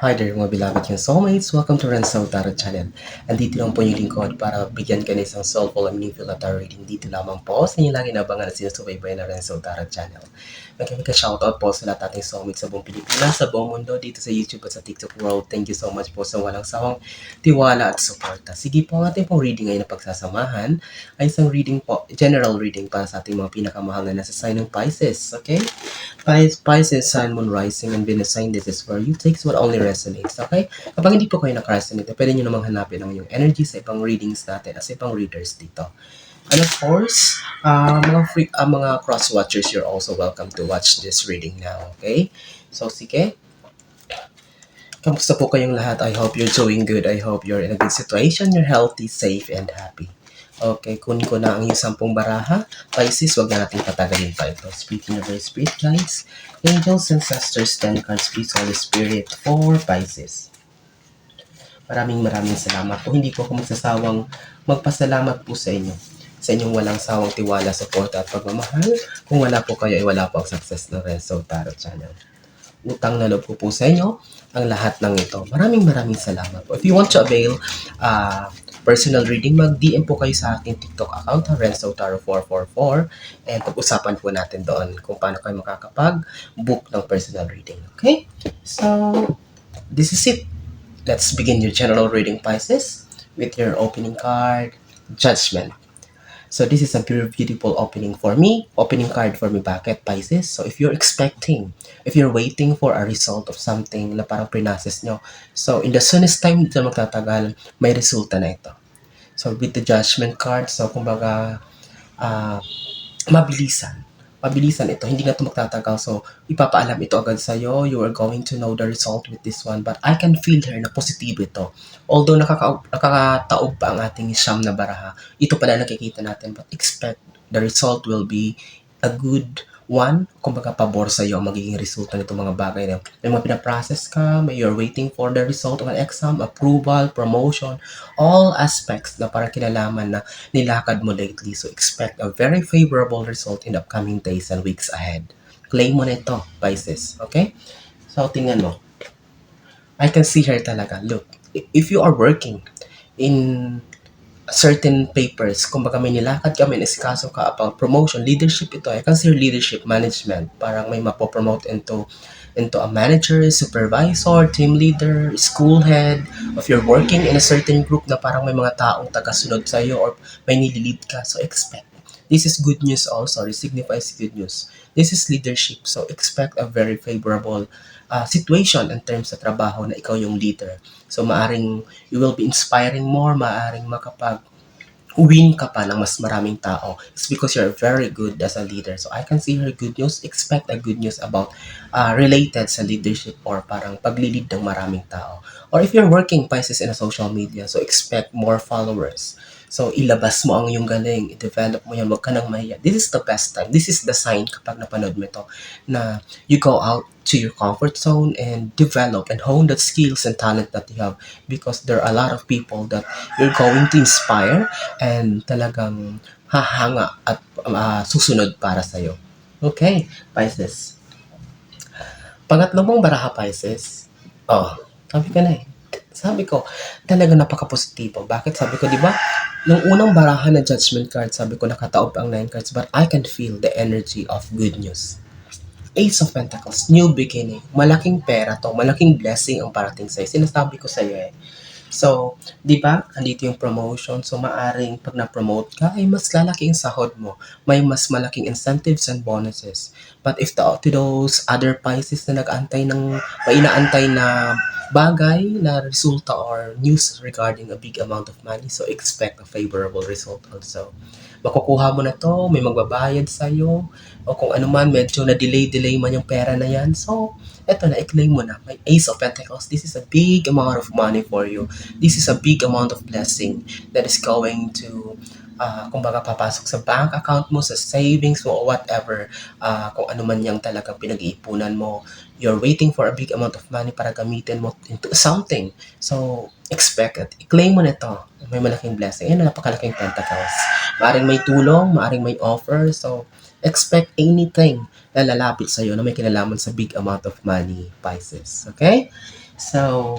Hi there mga beloved yung soulmates! Welcome to Renzo Tarot Channel. Andito lang po yung lingkod para bigyan ka ng isang soulful and meaningful na tarot reading dito lamang po sa inyo lagi nabangan at sinusubaybay na Renzo Tarot Channel. Shoutout po sa lahat ating soulmates sa buong Pilipinas, sa buong mundo, dito sa YouTube at sa TikTok world. Thank you so much po sa walang sawang tiwala at suporta. Sige po, ang ating pong reading ngayon na pagsasamahan ay isang reading po, general reading para sa ating mga pinakamahal na nasa sign ng Pisces. Okay? Pisces, Sun, Moon, Rising, and Venus sign, this is where you takes what only resonates, okay? Kapag hindi po kayo naka-resonate, pwede nyo namang hanapin ang yung energy sa ibang readings natin as ibang readers dito. And of course, mga cross-watchers, you're also welcome to watch this reading now, okay? So, sige. Kamusta po kayong lahat? I hope you're doing good. I hope you're in a good situation. You're healthy, safe, and happy. Okay, kunin ko na ang yung 10 baraha. Pisces, wag na natin patagalin pa ito. Speaking of your spirit guides, angels, ancestors, 10 cards, please, Holy Spirit, for Pisces. Maraming salamat po. Hindi po ako magsasawang magpasalamat po sa inyo. Sa inyong walang sawang tiwala, suporta at pagmamahal. Kung wala po kayo, ay wala po ang success ng Renzo Tarot Channel. Utang na loob ko po sa inyo ang lahat ng ito. Maraming salamat po. If you want to avail personal reading, mag-DM po kayo sa ating TikTok account, Renzo Taro 444, and pag-usapan po natin doon kung paano kayo makakapag-book ng personal reading. Okay? So, this is it. Let's begin your general reading, Pisces, with your opening card, Judgment. So this is a very beautiful opening card for me. Bakit, Pisces? So if you're waiting for a result of something na parang prinoses nyo, so in the soonest time, dito magtatagal, may resulta na ito. So with the Judgment card, so kumbaga, mabilisan ito. Hindi na ito magtatagal. So, ipapaalam ito agad sa'yo. You are going to know the result with this one. But I can feel here na positibo ito. Although nakakataob pa ang ating siyam na baraha, ito pala nakikita natin. But expect the result will be a good one. Kumbaga, pabor sa'yo ang magiging resulta nito mga bagay na may mga pinaprocess ka, may you're waiting for the result of an exam, approval, promotion, all aspects na parang kinalaman na nilakad mo lately. So expect a very favorable result in the upcoming days and weeks ahead. Claim mo na ito, Pisces. Okay? So tingnan mo. I can see here talaga. Look, if you are working in certain papers, kumbaga may nilakad ka, may nisikaso ka about promotion, leadership ito. I consider leadership management. Parang may mapopromote into a manager, supervisor, team leader, school head. If you're working in a certain group na parang may mga taong tagasunod sa iyo or may nililid ka, so expect. This is good news also. It signifies good news. This is leadership. So expect a very favorable situation in terms sa trabaho na ikaw yung leader. So maaring you will be inspiring more, maaring win ka pa ng mas maraming tao. It's because you're very good as a leader. So I can see here good news. Expect a good news about related sa leadership or parang paglilid ng maraming tao. Or if you're working, Pisces, in a social media, so expect more followers. So, ilabas mo ang iyong galing, i-develop mo yan, huwag ka nang mahiya. This is the best time. This is the sign kapag napanood mo ito na you go out to your comfort zone and develop and hone the skills and talent that you have because there are a lot of people that you're going to inspire and talagang hahanga at susunod para sa'yo. Okay, Pisces. Pangatlo mong baraha, Pisces. Sabi ko na eh. Sabi ko, talaga napaka-positibo. Bakit? Sabi ko, di ba? Nung unang baraha na Judgment card, sabi ko nakataob ang 9 cards, but I can feel the energy of good news. Ace of Pentacles, new beginning. Malaking pera to, malaking blessing ang parating sa'yo. Sinasabi ko sa'yo eh. So, di ba, andito yung promotion. So, maaring pag na-promote ka, ay mas lalaki yung sahod mo. May mas malaking incentives and bonuses. But if to those other Pisces na nag-antay ng, may inaantay na bagay na resulta or news regarding a big amount of money, so expect a favorable result also. Makukuha mo na to, may magbabayad sa'yo, o kung ano man, medyo na-delay man yung pera na yan. So, eto na, i-claim mo na. May Ace of Pentacles. This is a big amount of money for you. This is a big amount of blessing that is going to, kumbaga, papasok sa bank account mo, sa savings mo, or whatever. Kung ano man yung talagang pinag-iipunan mo. You're waiting for a big amount of money para gamitin mo into something. So, expect it. I-claim mo na ito. May malaking blessing. Ayan, napakalaking Pentacles. Maaring may tulong, maaring may offer. So, expect anything na lalapit sa'yo na may kinalaman sa big amount of money, Pisces. Okay? So,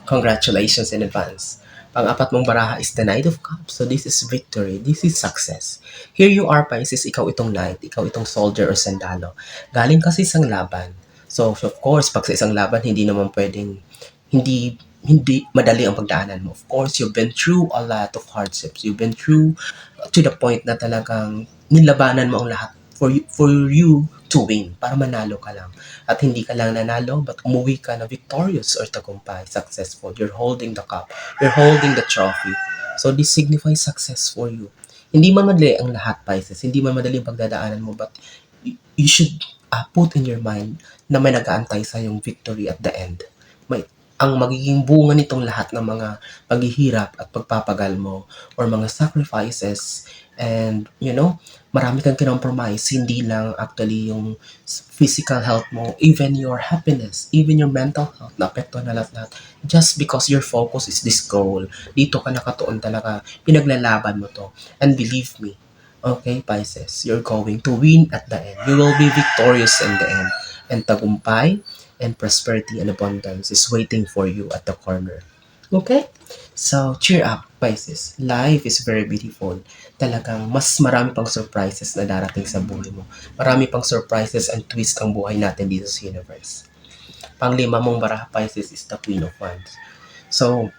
congratulations in advance. Pang-apat mong baraha is the Knight of Cups. So this is victory. This is success. Here you are, Pisces. Ikaw itong knight. Ikaw itong soldier or sandalo. Galing kasi isang laban. So, of course, pag sa isang laban, hindi naman pwedeng, hindi madali ang pagdaanan mo. Of course, you've been through a lot of hardships. You've been through to the point na talagang nilabanan mo ang lahat for you to win, para manalo ka lang. At hindi ka lang nanalo, but umuwi ka na victorious or tagumpay, successful. You're holding the cup. You're holding the trophy. So this signifies success for you. Hindi man madali ang lahat, Pisces. Hindi man madali ang pagdadaanan mo, but you should put in your mind na may nag-aantay sa yung victory at the end. May ang magiging bunga nitong lahat ng mga paghihirap at pagpapagal mo or mga sacrifices, and marami kang kinompromise, hindi lang actually yung physical health mo, even your happiness, even your mental health, naapektuhan na lahat, just because your focus is this goal. Dito ka nakatuon talaga, pinaglalaban mo to, and believe me, okay, Pisces, you're going to win at the end. You will be victorious in the end, and tagumpay and prosperity and abundance is waiting for you at the corner. Okay? So, cheer up, Pisces. Life is very beautiful. Talagang mas marami pang surprises na darating sa buhay mo. Marami pang surprises and twist ang buhay natin dito sa universe. Panglima mong baraha, Pisces, is the Queen of Wands. So,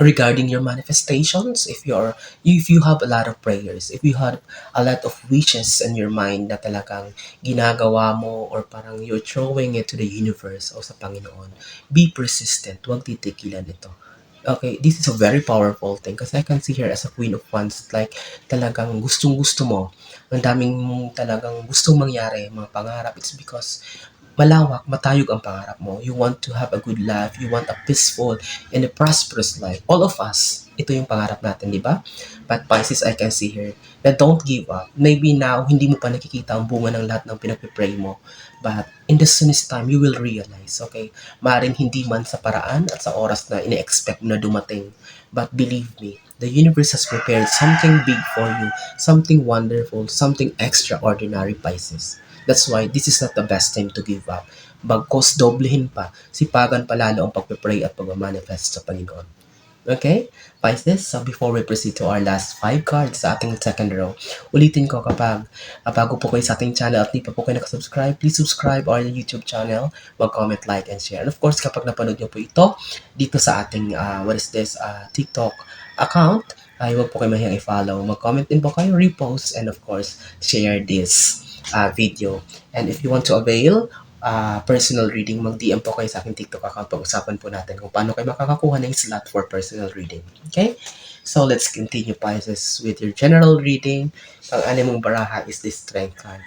regarding your manifestations, if you have a lot of prayers, if you have a lot of wishes in your mind na talagang ginagawa mo, or parang you're throwing it to the universe o sa Panginoon, be persistent. Huwag titigilan ito. Okay, this is a very powerful thing kasi I can see her as a Queen of Wands, like talagang gustong-gusto mo. Ang daming talagang gustong mangyari, mga pangarap. It's because malawak, matayog ang pangarap mo. You want to have a good life. You want a peaceful and a prosperous life. All of us, ito yung pangarap natin, di ba? But Pisces, I can see here na don't give up. Maybe now, hindi mo pa nakikita ang bunga ng lahat ng pinagpipray mo. But in the soonest time, you will realize, okay? Maaaring hindi man sa paraan at sa oras na ine-expect mo na dumating. But believe me, the universe has prepared something big for you, something wonderful, something extraordinary, Pisces. That's why this is not the best time to give up. Bagkos doblehin pa, sipagan palalo ang pagpe-pray at pag-manifest sa Panginoon. Okay? Pisces, so before we proceed to our last 5 cards sa ating second row, ulitin ko kapag bago po kayo sa ating channel at di pa po kayo nakasubscribe, please subscribe our YouTube channel, mag-comment, like, and share. And of course, kapag napanood nyo po ito dito sa ating, TikTok account, ay huwag po kayo mahiyang i-follow. Mag-comment din po kayo, repost, and of course, share this video. And if you want to avail personal reading, mag-DM po kayo sa aking TikTok account. Pag-usapan po natin kung paano kayo makakakuha ng slot for personal reading. Okay? So, let's continue, Pisces, with your general reading. Ang mong baraha is the Strength card.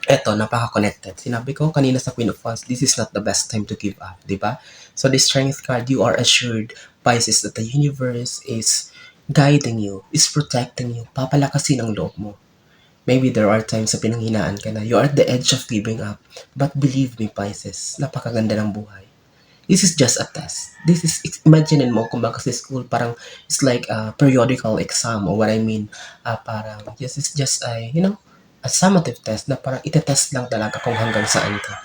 Eto, napaka-connected. Sinabi ko kanina sa Queen of Wands, this is not the best time to give up, di ba? So, the Strength card, you are assured, Pisces, that the universe is guiding you, is protecting you, papalakasin ang loob mo. Maybe there are times sa pinanghinaan ka na, you are at the edge of giving up. But believe me, Pisces, napakaganda ng buhay. This is just a test. This is, imagine mo, kung baka sa school, parang, it's like a periodical exam, or what I mean, parang, yes, it's just a summative test na parang itetest lang talaga kung hanggang saan ka.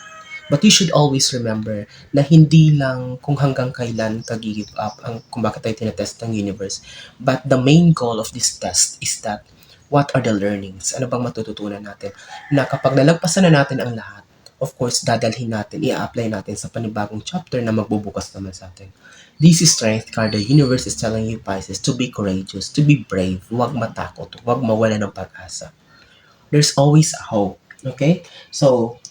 But you should always remember na hindi lang kung hanggang kailan ka give up ang kung bakit tayo tinetest ng universe. But the main goal of this test is that what are the learnings? Ano bang matututunan natin? Na kapag nalagpasan na natin ang lahat, of course, dadalhin natin, i-apply natin sa panibagong chapter na magbubukas naman sa atin. This is Strength card. The universe is telling you, Pisces, to be courageous, to be brave, huwag matakot, huwag mawala ng pag-asa. There's always a hope. Okay? So,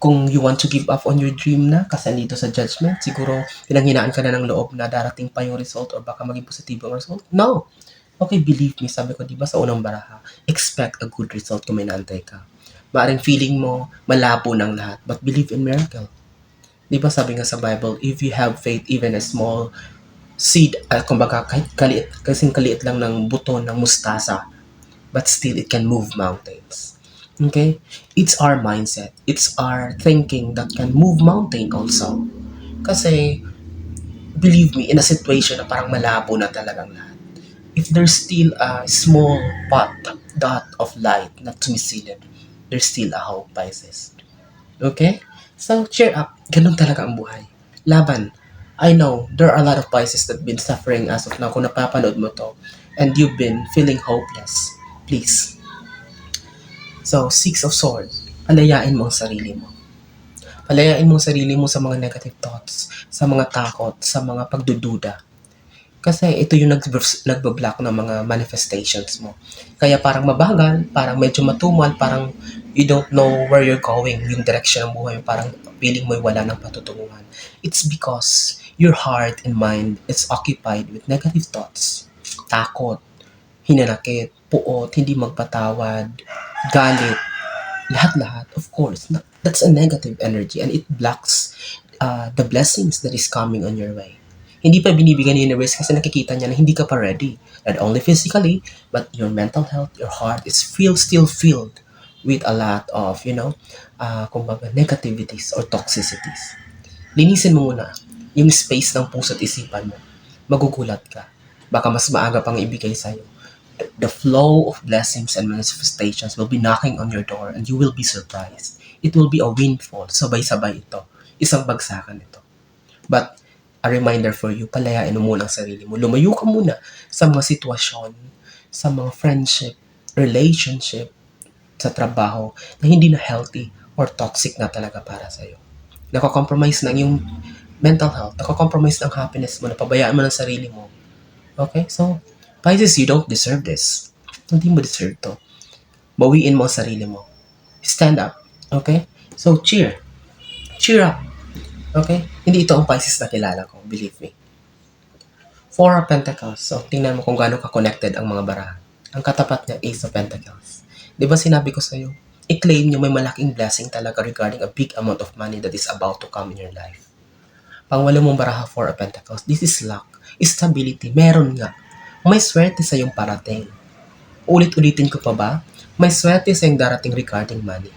kung you want to give up on your dream na, kasi nandito sa judgment, siguro pinanghinaan ka na ng loob na darating pa yung result or baka maging positibo ang result. No! Okay, believe me, sabi ko, di ba sa unang baraha, expect a good result kung may naantay ka. Maaring feeling mo, malabo ng lahat, but believe in miracle. Di ba sabi nga sa Bible, if you have faith, even a small seed, kumbaga kahit kaliit, kasing kaliit lang ng buto ng mustasa, but still it can move mountains. Okay? It's our mindset. It's our thinking that can move mountain also. Kasi, believe me, in a situation na parang malabo na talagang lahat, if there's still a small dot of light na sumisilip, there's still a hope, Pisces. Okay? So, cheer up. Ganun talaga ang buhay. Laban. I know there are a lot of Pisces that been suffering as of now kung napapanood mo to and you've been feeling hopeless. Please. So, Six of Swords. Palayain mo ang sarili mo. Palayain mo ang sarili mo sa mga negative thoughts, sa mga takot, sa mga pagdududa. Kasi ito yung nagbo-block ng mga manifestations mo. Kaya parang mabagal, parang medyo matumal, parang you don't know where you're going, yung direction ng buhay mo, parang feeling mo'y wala ng patutunguhan. It's because your heart and mind is occupied with negative thoughts, takot, hinanakit, puot, hindi magpatawad, galit, lahat-lahat, of course, that's a negative energy and it blocks the blessings that is coming on your way. Hindi pa binibigyan ng universe kasi nakikita niya na hindi ka pa ready. Not only physically, but your mental health, your heart is still filled with a lot of, kumbaga, negativities or toxicities. Linisin mo muna yung space ng puso at isipan mo. Magugulat ka. Baka mas maaga pang ibigay sa'yo. The flow of blessings and manifestations will be knocking on your door and you will be surprised. It will be a windfall. Sabay-sabay ito. Isang bagsakan ito. But, a reminder for you, palayain mo muna ang sarili mo. Lumayo ka muna sa mga sitwasyon, sa mga friendship, relationship, sa trabaho na hindi na healthy or toxic na talaga para sa'yo. Nakakompromise na yung mental health, nakakompromise ng happiness mo, napabayaan mo ng sarili mo. Okay? So, Pisces, you don't deserve this. Hindi mo deserve to. Bawiin mo ang sarili mo. Stand up. Okay? So, cheer. Cheer up. Okay? Hindi ito ang Pisces na kilala ko. Believe me. Four of Pentacles. So, tingnan mo kung gaano ka-connected ang mga barahan. Ang katapat niya, Ace of Pentacles. Di ba sinabi ko sa'yo, i-claim nyo may malaking blessing talaga regarding a big amount of money that is about to come in your life. Pangwalo mong baraha, Four of Pentacles. This is luck. Stability. Meron nga. May swerte sa iyong parating. Ulit-ulitin ko pa ba? May swerte sa iyong darating regarding money.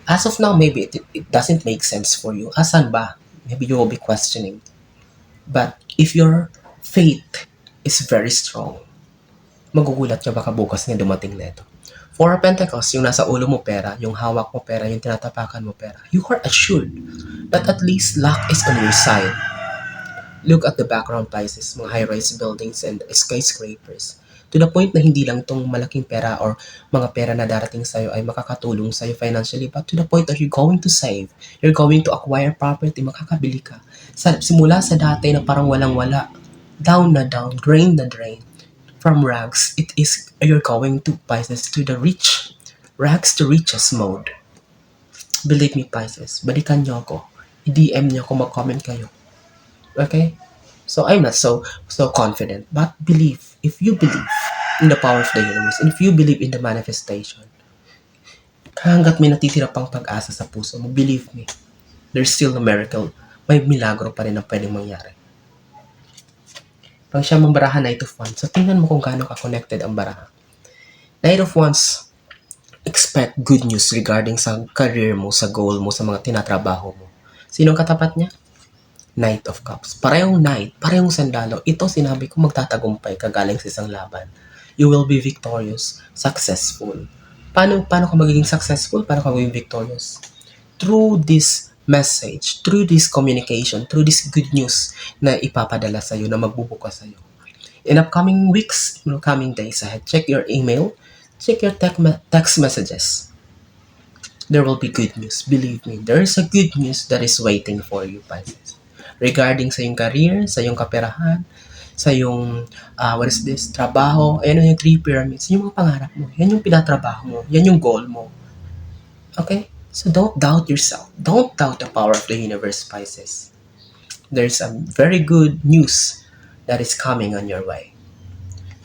As of now, maybe it doesn't make sense for you. Asan ba? Maybe you will be questioning. But if your faith is very strong, magugulat ka baka bukas na dumating na ito. Four of Pentacles, yung nasa ulo mo pera, yung hawak mo pera, yung tinatapakan mo pera. You are assured that at least luck is on your side. Look at the background, Pisces, mga high-rise buildings and skyscrapers. To the point na hindi lang tong malaking pera or mga pera na darating sa'yo ay makakatulong sa'yo financially, but to the point that you're going to save, you're going to acquire property, makakabili ka. Simula sa dati na parang walang-wala, down na down, drain na drain. From rags, you're going to, Pisces, to the rich, rags to riches mode. Believe me, Pisces, balikan nyo ako. I-DM nyo ako, mag-comment kayo. Okay? So I'm not so confident, but if you believe in the power of the universe, and if you believe in the manifestation, hanggat may natitira pang pag-asa sa puso mo, believe me, there's still a miracle. May milagro pa rin na pwedeng mangyari. Pang siya mong baraha, Knight of Wands. So tingnan mo kung gaano ka-connected ang baraha. Knight of Wands, expect good news regarding sa career mo, sa goal mo, sa mga tinatrabaho mo. Sinong katapat niya? Knight of Cups. Parehong knight, parehong sandalo. Ito sinabi ko magtatagumpay ka galing sa isang laban. You will be victorious, successful. Paano ka magiging successful? Paano ka magiging victorious? Through this message, through this communication, through this good news na ipapadala sa'yo, na magbubukas sa'yo. In upcoming weeks, coming days ahead, check your email, check your text messages. There will be good news. Believe me, there is a good news that is waiting for you, Pisces. Regarding sa iyong career, sa iyong kaperahan, sa iyong, trabaho, ayan yung 3 pyramids, yung mga pangarap mo, yan yung pinatrabaho mo, yan yung goal mo. Okay? So don't doubt yourself. Don't doubt the power of the universe, Pisces. There's a very good news that is coming on your way.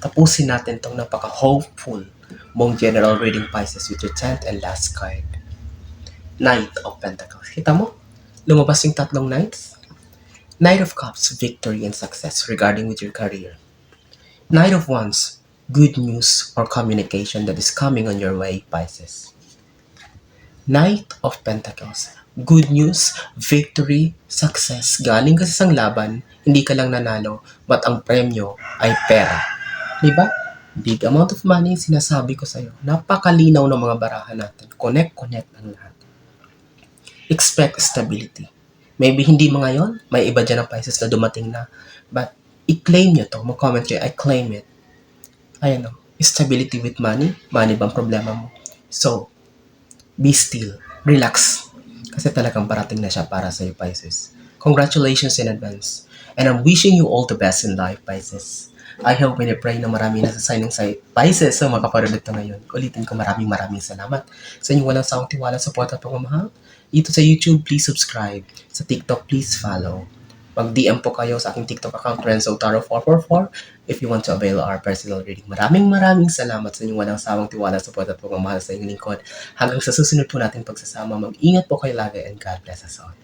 Tapusin natin tong napaka-hopeful mong general reading, Pisces, with your 10th and last card. Knight of Pentacles. Kita mo? Lumabas yung tatlong knights. Knight of Cups, victory and success regarding with your career. Knight of Wands, good news or communication that is coming on your way, Pisces. Knight of Pentacles, good news, victory, success. Galing ka sa isang laban, hindi ka lang nanalo, but ang premyo ay pera. Diba? Big amount of money, sinasabi ko sa'yo. Napakalinaw ng mga barahan natin. Connect ang lahat. Expect stability. Maybe hindi mo ngayon, may iba dyan ng Pisces na dumating na. But, i-claim nyo to. Mag-comment kayo, I claim it. Ayan o. Stability with money. Money bang problema mo? So, be still. Relax. Kasi talagang parating na siya para sa'yo, Pisces. Congratulations in advance. And I'm wishing you all the best in life, Pisces. I hope and I pray na marami na sa sign ng Pisces sa mga kaparod ito ngayon. Ulitin ko maraming salamat sa inyong walang sawang tiwala, support at pagmamahal. Dito sa YouTube, please subscribe. Sa TikTok, please follow. Mag-DM po kayo sa aking TikTok account, Renzo Taro 444, if you want to avail our personal reading. Maraming salamat sa inyong walang sawang tiwala, support at pagmamahal sa inyong lingkod. Hanggang sa susunod po natin pagsasama, mag-ingat po kayo lagi and God bless us all.